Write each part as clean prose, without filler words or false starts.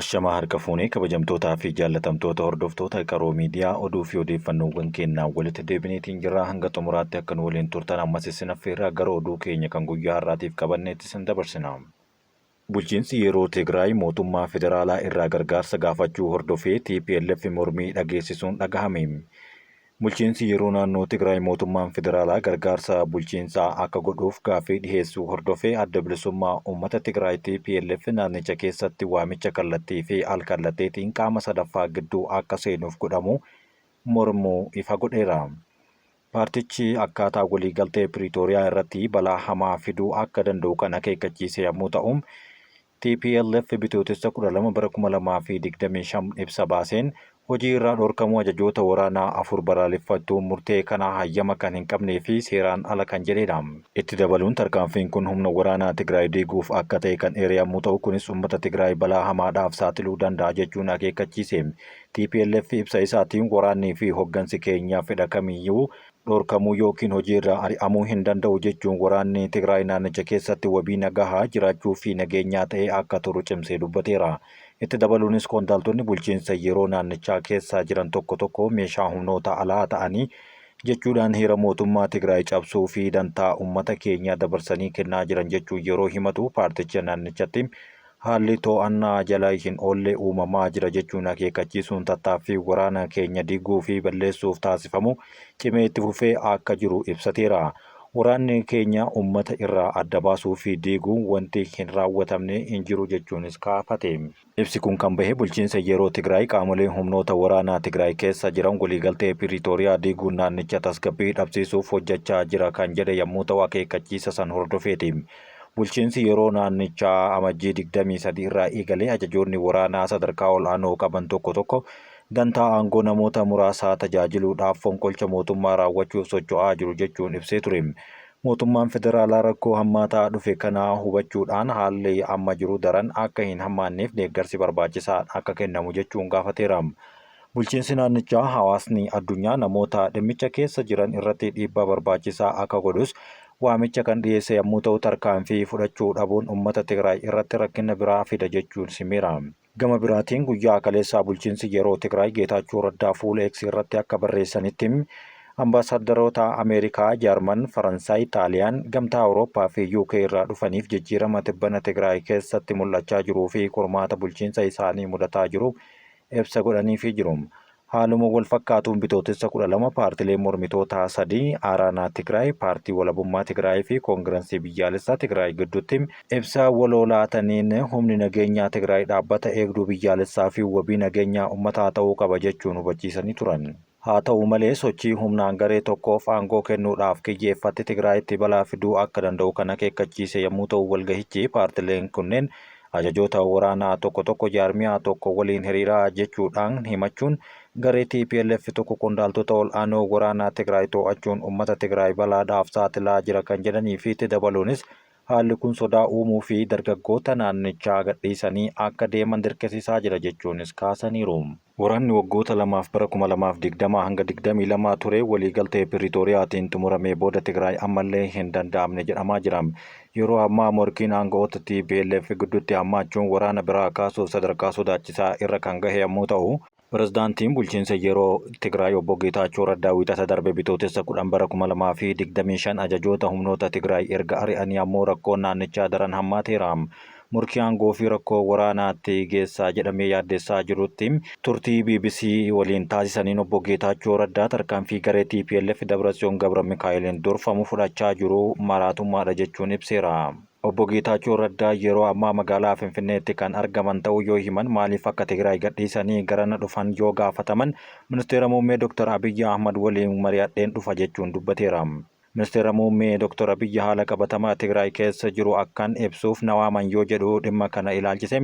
Ashamaa harka fuunee kabajamtootaa fi jaallatamtoota hordoftoota qaroo miidiyaa oduu fi odeeffannoowwan keenyaa walitti deebineetiin jirra hanga xumuraatti akka nu waliin turtan ammas isin affeerraa gara oduu keenya kan guyyaa har'aatiif qabanneetti isin dabarsina. Bulchiinsi yeroo Tigraay mootummaa federaalaa irraa gargaarsa gaafachuu hordofee TPLF mormii dhageessisuun dhagahame. Bulchiinsi yeroo naannoo Tigraay mootummaan federaalaa gargaarsa bulchiinsaa akka godhuuf gaaffii dhiheessuu hordofee adda bilisummaa uummata Tigraay TPLF naannicha keessatti waamicha kallattii fi al-kallatteetiin qaama sadaffaa gidduu akka seenuuf godhamu mormuu ifa godheera. Paartichi akkaataa waliigaltee Piriitooriyaa irratti balaa hamaa fiduu akka danda'u kan akeekkachiise yommuu ta'u, TPLF bitootessa 12 bara 2025 ibsa baaseen hojii irraa dhorkamuu ajajoota waraanaa 4 balaaleffachuun murtee kanaa hayyama kan hin qabnee fi seeraan ala kan jedhedha. Itti dabaluun tarkaanfiin kun humna waraanaa Tigraay diiguuf akka ta'e kan eere yommuu ta'u, kunis uummata Tigraay balaa hamaadhaaf saaxiluu danda'a jechuun akeekkachiise. TPLF ibsa isaatiin waraannii fi hoggansi keenya fedha kamiyyuu dhorkamuu yookiin hojii irraa ari'amuu hin danda'u jechuun waraanni Tigraay naannicha keessatti wabii nagahaa jiraachuu fi nageenyaa ta'e akka turu cimsee dubbateera. Itti dabaluunis qondaaltonni bulchiinsa yeroo naannichaa keessa jiran tokko meeshaa humnoota alaa ta'anii jechuudhaan heera mootummaa Tigraay cabsuu fi dantaa uummata keenyaa dabarsanii kennaa jiran jechuun yeroo himatu, paarticha naannichatti haalli to'annaa jala hin oolle uumamaa jira jechuun akeekkachiisuun tattaaffii waraana keenya diiguu fi balleessuuf taasifamu cimee itti fufee akka jiru ibsateera. Waraanni keenya uummata irraa adda baasuu fi diiguun wanti hin raawwatamne hin jiru jechuunis kaafate. Ibsi kun kan bahe bulchiinsa yeroo Tigraay qaamolee humnoota waraanaa Tigraay keessa jiran waliigaltee Piriitooriyaa diiguun naannicha tasgabbii dhabsiisuuf hojjechaa jira kan jedhe yommuu ta'u, akeekkachiisa san hordofeeti. Bulchiinsi yeroo naannichaa amajjii 23 irraa eegalee ajajoonni waraanaa sadarkaa ol'aanoo qaban tokko dantaa aangoo namoota muraasaa tajaajiluudhaaf fonqolcha mootummaa raawwachuuf socho'aa jiru jechuun ibsee ture. Mootummaan federaalaa rakkoo hammaataa dhufe kana hubachuudhaan haalli amma jiru daran akka hin hammaanneef deeggarsi barbaachisaan akka kennamu jechuun gaafateera. Bulchiinsi naannichaa hawaasni addunyaa namoota dhimmicha keessa jiran irratti dhiibbaa barbaachisaa akka godhus waamicha kan dhiyeesse yommuu ta'u, tarkaanfii fudhachuu dhabuun uummata Tigraay irratti rakkina biraa fida jechuun simeera. Gama biraatiin guyyaa kaleessaa bulchiinsi yeroo Tigraay Geetaachoo Raddaa fuula X irratti akka barreessanitti ambaasaadaroota Ameerikaa, Jaarman, Faransaay, Xaaliyaan, Gamtaa Awurooppaa fi UK irraa dhufaniif jijjiirama tibbana Tigraay keessatti mul'achaa jiruu fi qormaata bulchiinsa isaanii mudataa jiru ibsa godhaniifii jiru. Haaluma wal fakkaatuun bitootessa 12 paartilee mormitootaa 3 Aaraanaa Tigraay, Paartii Walabummaa Tigraay fi Koongirensii Biyyaalessaa Tigraay gidduutti ibsa waloo laataniin humni nageenyaa Tigraay dhaabbata eegduu biyyaalessaa fi wabii nageenyaa uummataa ta'uu qaba jechuun hubachiisanii turan. Haa ta'u malee sochii humnaan garee tokkoof aangoo kennuudhaaf kiyyeeffate Tigraayitti balaa fiduu akka danda'u kan akeekkachiise yommuu ta'u, walgahichi paartileen kunneen ajajoota waraanaa tokko jaarmiyaa tokko waliin hiriiraa jechuudhaan himachuun garee TPLF tokko qondaaltota ol'aanoo waraanaa Tigraay to'achuun uummata Tigraay balaadhaaf saaxilaa jira kan jedhanii fi itti dabaluunis haalli kun sodaa uumuu fi dargaggoota naannichaa gadhiisanii akka deeman dirqisiisaa jira jechuunis kaasaniiru. Waraanni waggoota lamaaf bara 2020 hanga 22 ture waliigaltee Piriitooriyaatiin xumuramee booda Tigraay ammallee hin danda'amne jedhamaa jira. Yeroo ammaa morkiin aangawoota TPLF gidduutti hammaachuun waraana biraa kaasuuf sadarkaa sodaachisaa irra kan gahe yommuu ta'u, Pirezidaantiin bulchiinsa yeroo Tigraay obbo Geetaachoo Raddaa wiixata darbe bitootessa 10 bara 2025 ajajoota humnoota Tigraay erga ari'anii ammoo rakkoon naannichaa daran hammaateera. Morkii aangoo fi rakkoo waraanaatti geessaa jedhamee yaaddeessaa jirutti turtii BBC waliin taasisaniin obbo Geetaachoo Raddaa tarkaanfii garee TPLF Dabratsiyoon Gabra Mikaa'eliin durfamu fudhachaa jiru maraatummaadha jechuun ibseera. Obbo Geetaachoo Raddaa yeroo ammaa magaalaa Finfinneetti kan argaman ta'uu yoo himan, maaliif akka Tigraay gadhiisanii garana dhufan yoo gaafataman ministeera muummee Dr. Abiyyi Ahmad waliin mari'adheen dhufa jechuun dubbateera. Ministeera muummee Dr. Abiyyi haala qabatamaa Tigraay keessa jiru akkan ibsuuf na waaman yoo jedhu dhimma kana ilaalchise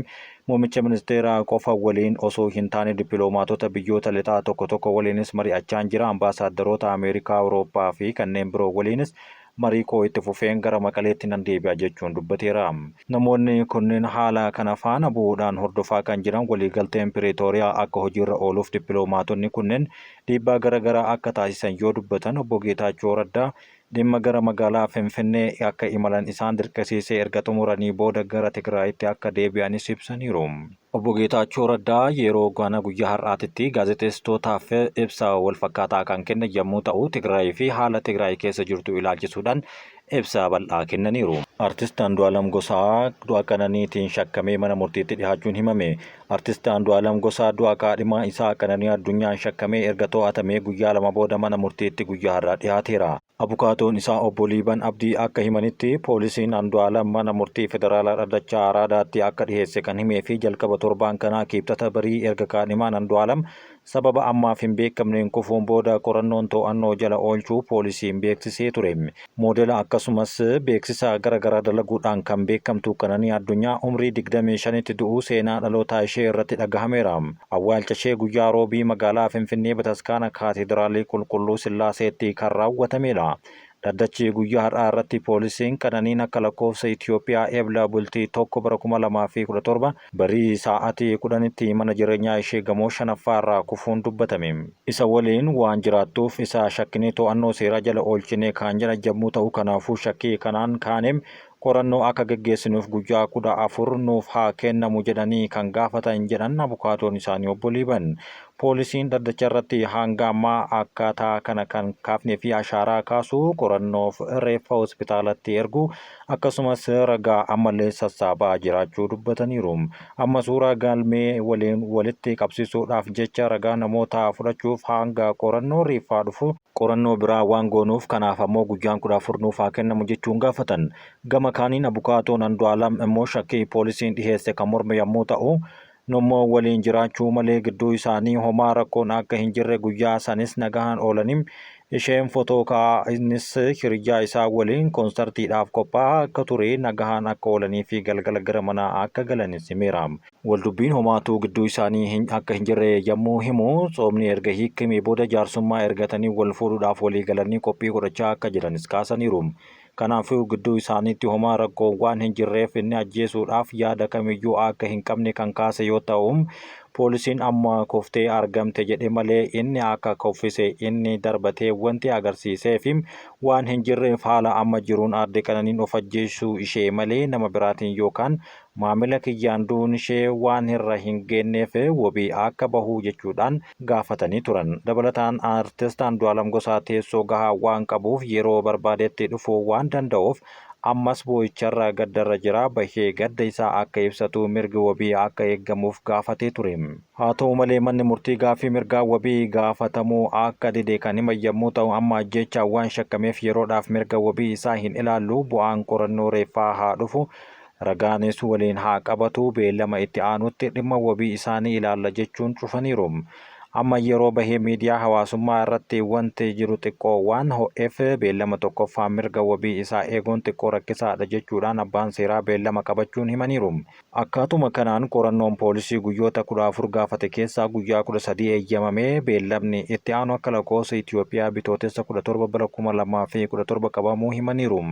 muummicha ministeeraa qofa waliin osoo hin taane dippiloomaatota biyyoota lixaa tokko waliinis mari'achaa jira. Ambaasaadarota Ameerikaa, Awurooppaa fi kanneen biroo waliinis marii koo itti fufeen gara Maqaleetti nan deebi'a jechuun dubbateera. Namoonni kunneen haala kana faana bu'uudhaan hordofaa kan jiran waliigalteen Piriitooriyaa akka hojiirra ooluuf dippiloomaatonni kunneen dhiibbaa garaagaraa akka taasisan yoo dubbatan, obbo Geetaachoo Raddaa dhimma gara magaalaa Finfinnee akka imalan isaan dirqisiisee erga xumuranii booda gara Tigraayitti akka deebi'anis ibsaniiru. Obbo Geetaachoo Raddaa yeroo guyyaa har'aatitti gaazexeessitootaaf ibsa walfakkaataa kan kennan yommuu ta'u, Tigraay fi haala Tigraay keessa jirtu ilaalchisuudhaan ibsa bal'aa kennaniiru. Artist Andu'aalam Gosaa du'a qananiitiin shakkamee mana murtiitti dhiyaachuun himame. Artist Andu'aalam Gosaa du'a kaadhimaa isaa Qananii Addunyaan shakkamee erga to'atamee guyyaa lama booda mana murtiitti guyyaa har'aa dhiyaateera. Abukaatoon isaa obbo Liiban Abdii akka himanitti poolisiin Andu'aalam mana murtii federaalaa dhaddachaa Araadaatti akka dhiheesse kan himee fi jalqaba torbaan kanaa kibxata barii erga kaadhimaan Andu'aalam sababa ammaaf hin beekamneen kufuun booda qorannoon to'annoo jala oolchuu poolisiin beeksisee ture. Moodela akkasumas beeksisa garaagaraa dalaguudhaan kan beekamtu Qananii Addunyaa umrii 25tti du'uu seenaa dhalootaa ishee irratti dhagahameera. Awwaalcha ishee guyyaa roobii magaalaa Finfinnee Bataskaana Kaatedraalii Qulqulluu Sillaaseetti kan raawwatamedha. Dhaddachi guyyaa har'aa irratti poolisiin Qananiin akka lakkoofsa Itoophiyaa eebla bultii 1 bara 2017 barii sa'aatii 10tti mana jireenyaa ishee gamoo 5ffaa irraa kufuun dubbatame. Isa waliin waan jiraattuuf isa shakkinee to'annoo seeraa jala oolchine kan jedhan yommuu ta'u, kanaafuu shakkii kanaan kaaneem qorannoo akka geggeessinuuf guyyaa 14 nuuf haa kennamu jedhanii kan gaafatan jedhan abukaatoon isaanii obbo Liiban. Poolisiin dhaddacha irratti hanga ammaa akkaataa kana kan kaafnee fi ashaaraa kaasuu qorannoof reeffa hospitaalatti ergu akkasumas ragaa ammallee sassaabaa jiraachuu dubbataniiru. Amma suuraa galmee waliin walitti qabsiisuudhaaf jecha ragaa namoota fudhachuuf hanga qorannoo reeffaa dhufu qorannoo biraa waan goonuuf kanaaf ammoo guyyaan 14 nuuf haa kennamu jechuun gaafatan. Gama kaaniin abukaatoon Andu'aalam immoo shakkii poolisiin dhiheesse kan morme yommuu ta'u, nommoo waliin jiraachuu malee gidduu isaanii homaa rakkoon akka hin jirre guyyaa sanis nagahaan oolaniin isheen footoo ka'aa innis hiriyyaa isaa waliin koonsartiidhaaf qophaa'aa akka ture nagahaan akka oolanii fi galgala gara manaa akka galanis himeera. Waldubbiin homaatuu gidduu isaanii akka hin jirre yommuu himu, tsoomni erga hiikamee booda jaarsummaa ergatanii wal fuudhuudhaaf walii galanii qophii godhachaa akka jiranis kaasaniiru. Kanaafuu gidduu isaaniitti homaa rakkoo waan hin jirreef inni ajjeesuudhaaf yaada kamiyyuu akka hin qabne kan kaase yoo ta'u, poolisiin amma koftee argamte jedhe malee inni akka koffise inni darbatee wanti agarsiisee fi waan hin jirreef haala amma jiruun aadde Qananiin of ajjeesuu ishee malee nama biraatiin yookaan maamila kiyyaan duun ishee waan irra hin geenyeef wabii akka bahu jechuudhaan gaafatanii turan. Dabalataan artist Andu'aalam Gosaa teessoo gahaa waan qabuuf yeroo barbaadetti dhufuu waan danda'uuf ammas boo'icharra gaddarra jira, bahee gadda isaa akka ibsatu mirgi wabii akka eeggamuuf gaafatee ture. Haa ta'u malee manni murtii gaaffii mirgaa wabii gaafatamuu akka dide kan himan yommuu ta'u, amma ajjeechaan waan shakkameef yeroodhaaf mirga wabii isaa hin ilaallu, bu'aan qorannoo reeffaa haa dhufu, ragaanis waliin haa qabatu, beellama itti aanutti dhimma wabii isaanii ilaalla jechuun cufaniiru. Amma yeroo bahee miidiyaa hawaasummaa irratti wanti jiru xiqqoo waan ho'eef beellama tokkoffaa mirga wabii isaa eeguun xiqqoo rakkisaadha jechuudhaan abbaan seeraa beellama qabachuun himaniiru. Akkaatuma kanaan qorannoon poolisii guyyoota 14 gaafate keessaa guyyaa 13 eeyyamamee beellamni itti aanu akka lakkoofsa Itoophiyaa bitootessa 17 bara 2017 qabamuu himaniiru.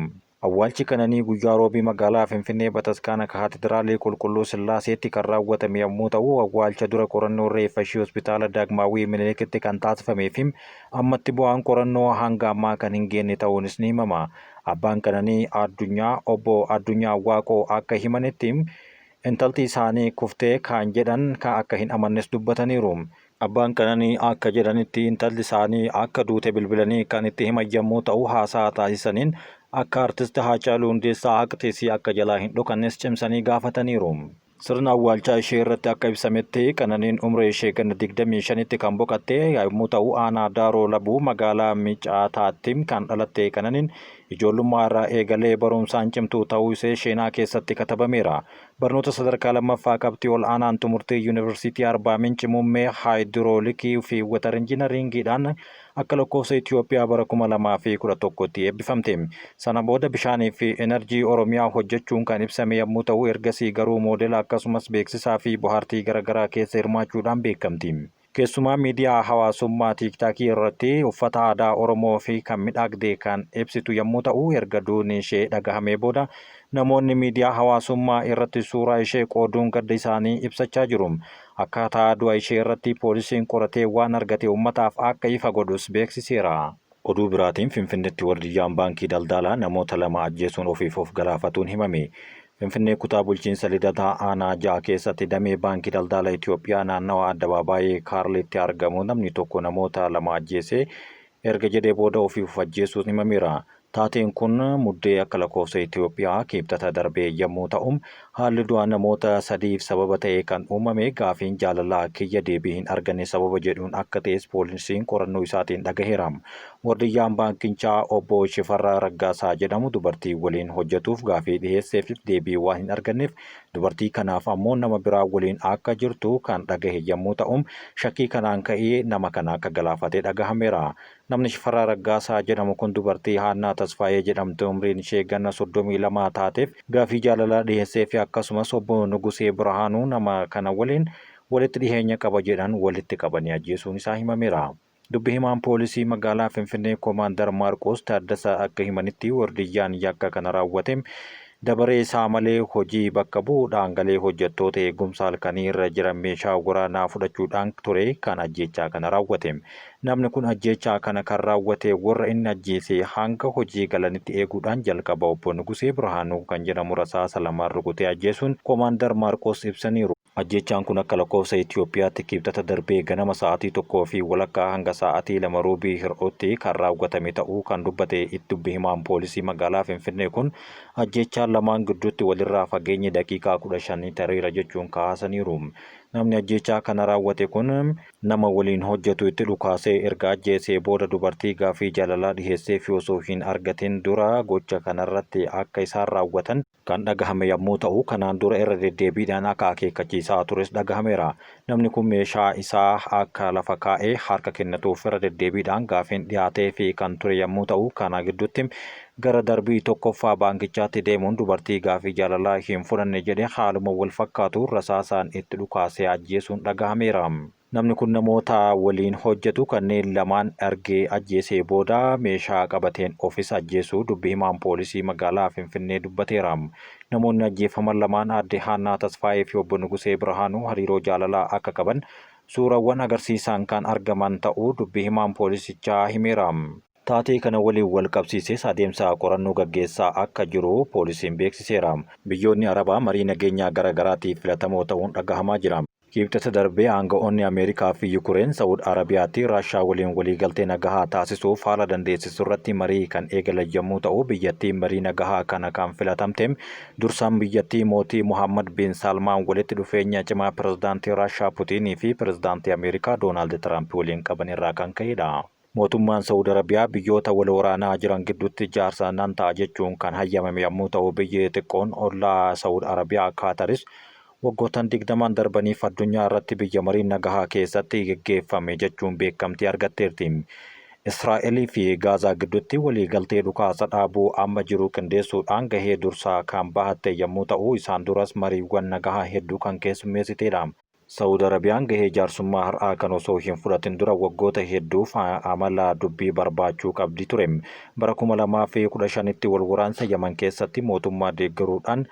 Awwaalchi Qananii guyyaa roobii magaalaa Finfinnee Bataskaana Kaatedraalii Qulqulluu Sillaaseetti kan raawwatame yommuu ta'u, awwaalcha dura qorannoo reeffa ishee hospitaala Daagmaawii Miniliktti kan taasifamee fi ammatti bu'aan qorannoo hanga ammaa kan hin geenne ta'uunis ni himama. Abbaan Qananii Addunyaa obbo Addunyaa Waaqoo akka himanitti intalti isaanii kuftee kan jedhan akka hin amannes dubbataniiru. Abbaan Qananii akka jedhanitti intalli isaanii akka duute bilbilanii kan itti himan yommuu ta'u, haasaa taasisaniin akka artist Haacaaluu Hundeessaa haqxisii akka jalaa hin dhokannes cimsanii gaafataniiru. Sirna awwaalchaa ishee irratti akka ibsametti Qananiin umrii ishee ganna 25tti kan boqatte yommuu ta'u, aanaa Daaroo Labuu magaalaa Micaataatti kan dhalatte Qananiin ijoollummaa irraa eegalee barumsaan cimtuu ta'uu ishee seenaa keessatti katabameera. Barnoota sadarkaa lammaffaa qabxii ol aanaan xumurtee Yuunivarsiitii Arbaa Minci muummee haayidiroolikii fi watar injiinariingiidhaan akka lakkoofsa Itoophiyaa bara 2011tti eebbifamte. Sana booda bishaanii fi enerjii Oromiyaa hojjechuun kan ibsame yommuu ta'u, ergasii garuu moodela akkasumas beeksisaa fi bohaartii garaagaraa keessa hirmaachuudhaan beekamti. Keessumaa miidiyaa hawaasummaa tiiktaakii irratti uffata aadaa Oromoo fi kan midhaagdee kan ibsitu yommuu ta'u, erga duuni ishee dhagahamee booda namoonni miidiyaa hawaasummaa irratti suuraa ishee qooduun gadda isaanii ibsachaa jiru. Akkaataa du'a ishee irratti poolisiin qoratee waan argate uummataaf akka ifa godhus beeksiseera. Oduu biraatiin Finfinneetti wardiyyaan baankii daldalaa namoota 2 ajjeesuun ofiif of galaafatuun himame. Finfinnee kutaa bulchiinsa Lidataa aanaa 6 keessatti damee baankii daldalaa Itoophiyaa naannawa addabaabaayii Kaarlitti argamu namni tokko namoota 2 ajjeesee erga jedhee booda ofiif ajjeesuun himameera. Taateen kun muddee akka lakkoofsa Itoophiyaa kibxata darbee yommuu ta'u haalli du'aa namoota 3 sababa ta'e kan uumame gaafiin jaalalaa kiyya deebii hin arganne sababa jedhuun akka ta'es poolisiin qorannoo isaatiin dhagaheera. Wardiyyaan baankinchaa obbo Shifarraa Raggaasaa jedhamu dubartii waliin hojjetuuf gaafii dhiheesseef deebii waan hin arganneef dubartii kanaaf ammoo nama biraa waliin akka jirtu kan dhagahe yommuu ta'u shakkii kanaan ka'ee nama kana akka galaafatee dhagahameera. Namni Shifarraa Raggaasaa jedhamu kun dubartii Haannaa Tasfaayee jedhamtu umriin ishee ganna 32 taateef gaafii jaalalaa dhiheessee fi akkasumas obbo Nugusee Birhaanuu nama kana waliin walitti dhiheenya qaba jedhan walitti qabanii ajjeesuun isaa himameera. Dubbi himaan poolisii magaalaa Finfinnee Koomaandar Maarqos Taaddasaa akka himanitti wardiyyaan yakka kana raawwate dabaree isaa malee hojii bakka bu'uudhaan galee hojjettoota eegumsa halkanii irra jiran meeshaa waraanaa fudhachuudhaan ture kan ajjechaa kana raawwate. Namni kun ajjechaa kana kan raawwate warra inni ajjeese hanga hojii galanitti eeguudhaan jalqaba obbo Nugusee Birhaanuu kan jedhamu rasaasa 2 rukutee ajjeesuun Koomaandar Maarqos ibsaniiru. Ajjechaan kun akka lakkoofsa Itoophiyaatti kibxata darbee ganama sa'aatii 1:00 hanga sa'aatii 2:00 hir'utti kan raawwatame ta'uu kan dubbate dubbi himaan poolisii magaalaa Finfinnee kun ajjechaan lamaan gidduutti walirraa fageenyi daqiiqaa 15 tareera jechuun kaasaniiru. Namni ajjechaa kana raawwate kun nama waliin hojjetu itti dhukaasee erga ajjeesee booda dubartii gaafii jaalalaa dhiheessee fi osoo hin argatin dura gocha kanarratti akka isaan raawwatan kan dhagahame yommuu ta'u kanaan dura irra deddeebiidhaan akka akeekkachiisaa tures dhagahameera. Namni kun meeshaa isaa akka lafa kaa'ee harka kennatuuf irra deddeebiidhaan gaafiin dhiyaatee fi kan ture yommuu ta'u kana gidduutti gara darbii tokkoffaa baankichaatti deemuun dubartii gaafii jaalalaa hin fudhanne jedhee haaluma wal fakkaatu rasaasaan itti dhukaasee ajjeesuun dhagahameera. Namni kun namoota waliin hojjetu kanneen lamaan argee ajjeesee booda meeshaa qabateen ofis ajjeesuu dubbi himaan poolisii magaalaa Finfinnee dubbateera. Namoonni ajjeefaman lamaan aadde Haannaa Tasfaayee fi obbo Nugusee Birhaanuu hariiroo jaalalaa akka qaban suurawwan agarsiisan kan argaman ta'uu dubbi himaan poolisichaa himeera. Taatee kana waliin wal qabsiisee adeemsa qorannoo gaggeessaa akka jiru poolisiin beeksiseera. Biyyoonni Arabaa marii nageenyaa garaagaraatiif filatamoo ta'uun dhagahamaa jira. Kibxata darbee aanga'oonni Ameerikaa fi Yukureen Saawud Arabiyaatti Raashaa waliin waliigaltee nagahaa taasisuuf haala dandeessisu irratti marii kan eegalan yommuu ta'u biyyattiin marii nagahaa kana kan filatamte dursaan biyyattii mootii Muhammad bin Salmaan walitti dhufeenya cimaa pirezidaantii Raashaa Puutiinii fi pirezidaantii Ameerikaa Doonaald Tiraamp waliin qaban irraa kan ka'edha. Mootummaan Saawud Arabiyaa biyyoota wal waraanaa jiran gidduutti ijaarsa nan ta'a jechuun kan hayyamame yommuu ta'u biyyi xiqqoon ollaa Saawud Arabiyaa Kaataris waggoottan 20 darbaniif addunyaa irratti biyya mariin nagahaa keessatti geggeeffame jechuun beekamtii argatteerti. Israa'elii fi Gaazaa gidduutti waliigaltee dhukaasa dhaabuu amma jiru qindeessuudhaan gahee dursaa kan bahatte yommuu ta'u isaan duras mariiwwan nagahaa hedduu kan keessummeessiteedha. Saawud Arabiyaan gahee jaarsummaa har'aa kan osoo hin fudhatin dura waggoota hedduuf amala dubbii barbaachuu qabdi ture. Bara 2015tti wal waraansa Yaman keessatti mootummaa deeggaruudhaan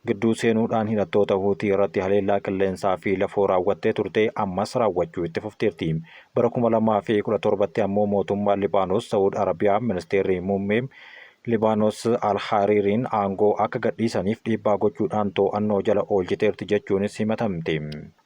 gidduu seenuudhaan hidhattoota Huutii irratti haleellaa qilleensaa fi lafoo raawwattee turte ammas raawwachuu itti fufteerti. Bara 2017tti ammoo mootummaan Libaanos Saawud Arabiyaa ministeerri muummee Libaanos Al-Hariiriin aangoo akka gadhiisaniif dhiibbaa gochuudhaan to'annoo jala oolchiteerti jechuunis himatamte.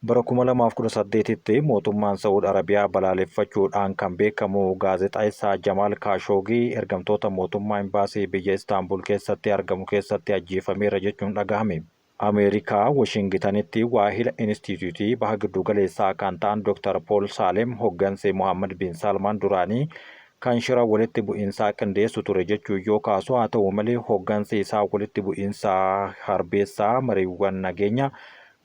Bara 2018tti mootummaan Saawud Arabiyaa balaaleffachuudhaan kan beekamu gaazexeessaa Jamaal Kaashoogii ergamtoota mootummaa imbaasii biyya Istaanbul keessatti argamu keessatti ajjeefameera jechuun dhagahame. Ameerikaa Washingtonitti waahila Inistituutii baha giddu galeessaa kan ta'an Dr. Paul Saalem hoggansa Muhammad bin Salmaan duraanii kan shira walitti bu'iinsaa qindeessu ture jechuun yoo kaasu haa ta'u malee hoggansi isaa walitti bu'iinsaa harbeessaa mariiwwan nageenya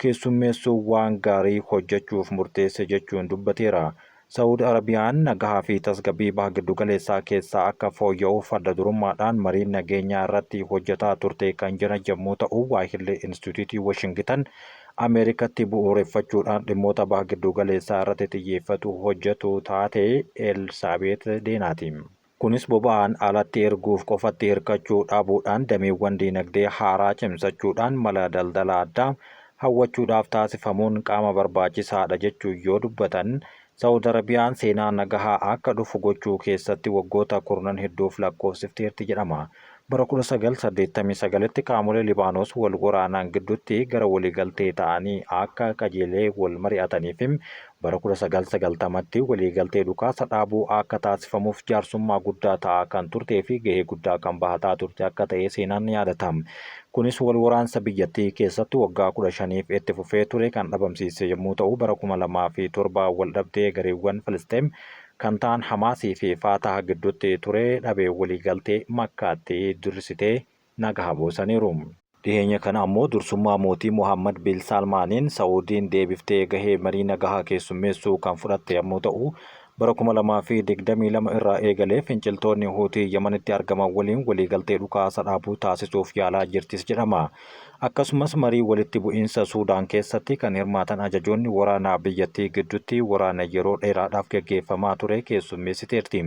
keessummeessuu waan gaarii hojjechuuf murteesse jechuun dubbateera. Saawud Arabiyaan nagahaa fi tasgabbii baha giddu galeessaa keessaa akka fooyya'uuf adda durummaadhaan mariin nageenyaa irratti hojjetaa turte kan jiran yommuu ta'u waahilli Inistituutii Washington Ameerikaatti bu'uureffachuudhaan dhimmoota baha giddu galeessaa irratti xiyyeeffatu hojjetu taate Elsaabeet Deenaati. Kunis boba'aan alatti erguuf qofatti hirkachuu dhaabuudhaan dameewwan diinagdee haaraa cimsachuudhaan mala daldala addaa hawwachuudhaaf taasifamuun qaama barbaachisaadha jechuun yoo dubbatan Saudi Arabiyaan seenaa nagahaa akka dhufu gochuu keessatti waggoota kurnan hedduuf lakkoofsifteerti jedhama. Bara 1989tti qaamolee Libaanos wal waraanaan gidduutti gara waliigaltee ta'anii akka qajeelee wal mari'ataniif bara 1990tti waliigaltee dhukaasa dhaabuu akka taasifamuuf jaarsummaa guddaa ta'aa kan turtee fi gahee guddaa kan bahataa turte akka ta'e seenaan ni yaadatama. Kunis wal waraansa biyyattii keessatti waggaa 15f itti fufee ture kan dhabamsiise yommuu ta'u bara 2007 wal dhabdee gareewwan Filisxeem kan ta'an Hamaasii fi Faataah gidduutti ture dhabee waliigaltee Makkaatti dursitee nagaa buusaniiru. Dhiyeenya kana ammoo dursummaa mootii Mohammed bin Salmaaniin Saa'udiin deebiftee gahee marii nagahaa keessummeessuu kan fudhatte yommuu ta'u bara 2022 irraa eegalee finciltoonni Huutii Yemenitti argaman waliin waliigaltee dhukaasa dhaabuu taasisuuf yaalaa jirtis jedhama. Akkasumas marii walitti bu'iinsa Suudaan keessatti kan hirmaatan ajajoonni waraanaa biyyattii gidduutti waraana yeroo dheeraadhaaf gaggeeffamaa ture keessummeessiteerti.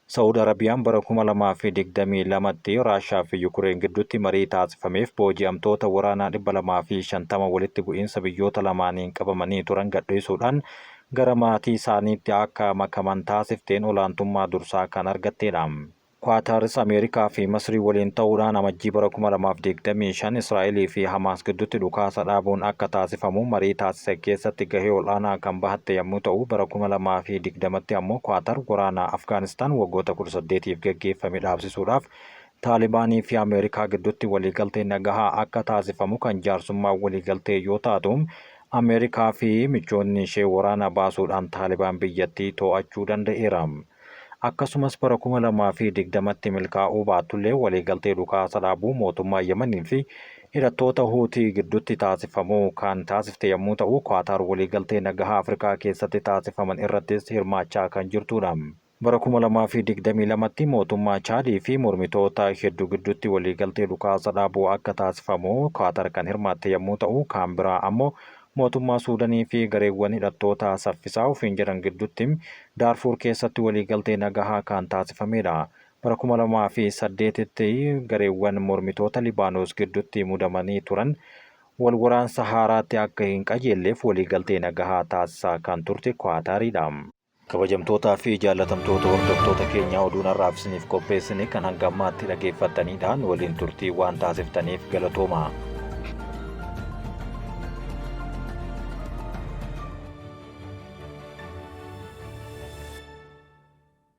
Saudi Arabiyaan bara 2022tti Raashiyaa fi Yukureen gidduutti marii taasifameef booji'amtoota waraanaa 250 walitti bu'iinsa biyyoota lamaaniin qabamanii turan gadhiisuudhaan gara maatii isaaniitti akka makaman taasifteen olaantummaa dursaa kan argattedha. Qaataaris Ameerikaa fi Masrii waliin ta'uudhaan amajjii bara 2025 Israa'elii fi Hamaas gidduutti dhukaasa dhaabuun akka taasifamu marii taasise keessatti gahee ol'aanaa kan bahatte yommuu ta'u bara 2020tti ammoo Qaatar waraana Afgaanistaan waggoota 18f gaggeeffame dhaabsisuudhaaf Taalibaanii fi Ameerikaa gidduutti waliigaltee nagahaa akka taasifamu kan jaarsummaa waliigaltee yoo taatu Ameerikaa fi michoonni ishee waraana baasuudhaan Taalibaan biyyattii to'achuu danda'eera. Akkasumas bara 2020tti milkaa'uu baatullee waliigaltee dhukaasa dhaabuu mootummaa Yemanii fi hidhattoota Huutii gidduutti taasifamuu kan taasifte yommuu ta'u Qaataar waliigaltee nagahaa Afrikaa keessatti taasifaman irrattis hirmaachaa kan jirtudha. Bara 2022tti mootummaa Chaadii fi mormitoota hedduu gidduutti waliigaltee dhukaasa dhaabuu akka taasifamu Qaataar kan hirmaatte yommuu ta'u kan biraa ammoo mootummaa Suudanii fi gareewwan hidhattoota saffisaa ofiin jedhan gidduutti Daarfuur keessatti waliigaltee nagahaa kan taasifamedha. Bara 2008tti gareewwan mormitoota Libaanos gidduutti mudamanii turan wal waraansa haaraatti akka hin qajeelleef waliigaltee nagahaa taasisaa kan turte Qaataaridha. Kabajamtootaa fi jaallatamtoota hordoftoota keenyaa oduun har'aaf isiniif qopheessine kan hanga ammaatti dhaggeeffattanidhaan waliin turtii waan taasiftaniif galatooma.